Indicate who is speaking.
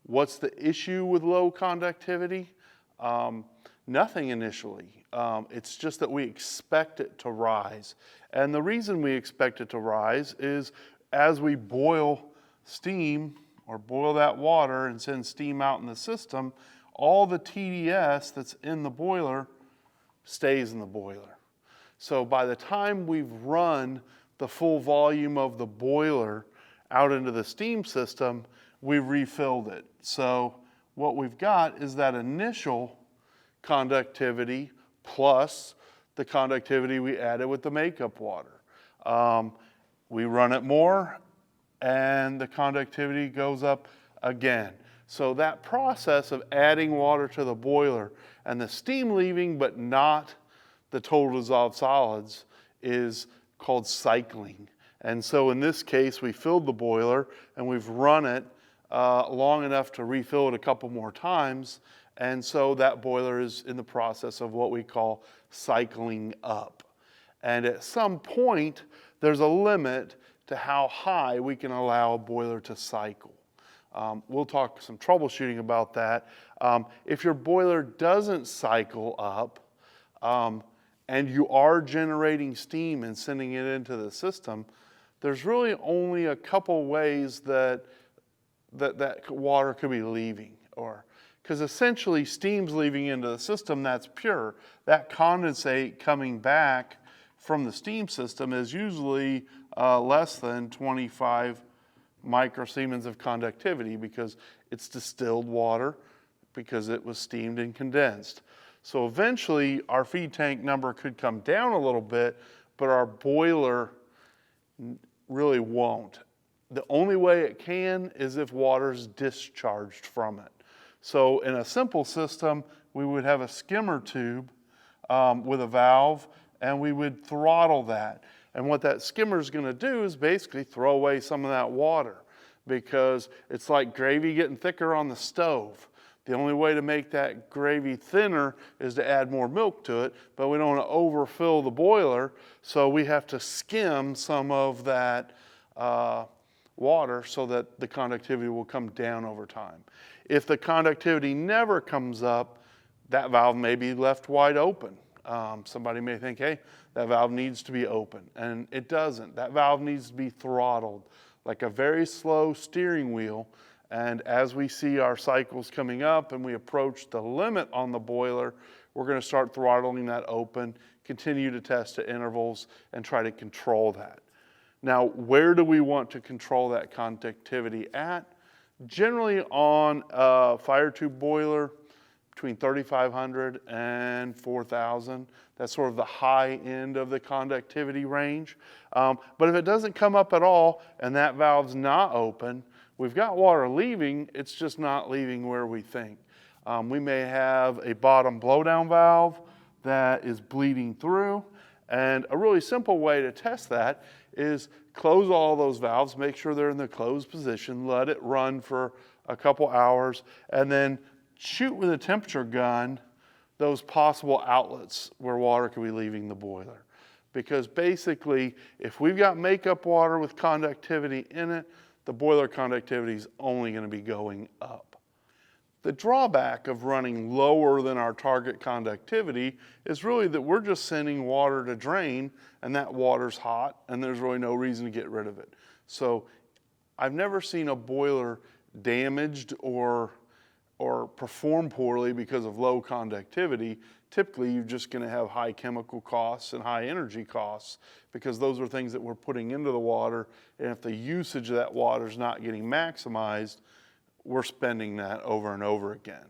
Speaker 1: What's the issue with low conductivity? Nothing initially. It's just that we expect it to rise. And the reason we expect it to rise is as we boil steam or boil that water and send steam out in the system, all the TDS that's in the boiler stays in the boiler. So by the time we've run the full volume of the boiler out into the steam system, we've refilled it. So what we've got is that initial conductivity plus the conductivity we added with the makeup water. We run it more and the conductivity goes up again. So that process of adding water to the boiler and the steam leaving but not the total dissolved solids is called cycling. And so in this case, we filled the boiler and we've run it long enough to refill it a couple more times. And so that boiler is in the process of what we call cycling up. And at some point, there's a limit to how high we can allow a boiler to cycle. We'll talk some troubleshooting about that. If your boiler doesn't cycle up and you are generating steam and sending it into the system, there's really only a couple ways that water could be leaving. Because essentially steam's leaving into the system that's pure. That condensate coming back from the steam system is usually less than 25 microsiemens of conductivity because it's distilled water because it was steamed and condensed. So eventually our feed tank number could come down a little bit, but our boiler really won't. The only way it can is if water's discharged from it. So in a simple system, we would have a skimmer tube with a valve and we would throttle that. And what that skimmer is going to do is basically throw away some of that water because it's like gravy getting thicker on the stove. The only way to make that gravy thinner is to add more milk to it, but we don't want to overfill the boiler, so we have to skim some of that water so that the conductivity will come down over time. If the conductivity never comes up, that valve may be left wide open. Somebody may think, hey, that valve needs to be open, and it doesn't. That valve needs to be throttled like a very slow steering wheel, and as we see our cycles coming up and we approach the limit on the boiler, we're going to start throttling that open, continue to test at intervals, and try to control that. Now, where do we want to control that conductivity at? Generally on a fire tube boiler, between 3,500 and 4,000. That's sort of the high end of the conductivity range. But if it doesn't come up at all and that valve's not open, we've got water leaving, it's just not leaving where we think. We may have a bottom blowdown valve that is bleeding through, and a really simple way to test that is close all those valves, make sure they're in the closed position, let it run for a couple hours, and then shoot with a temperature gun those possible outlets where water could be leaving the boiler. Because basically, if we've got makeup water with conductivity in it, the boiler conductivity is only going to be going up. The drawback of running lower than our target conductivity is really that we're just sending water to drain, and that water's hot, and there's really no reason to get rid of it. So I've never seen a boiler damaged or perform poorly because of low conductivity. Typically, you're just going to have high chemical costs and high energy costs because those are things that we're putting into the water, and if the usage of that water is not getting maximized, we're spending that over and over again.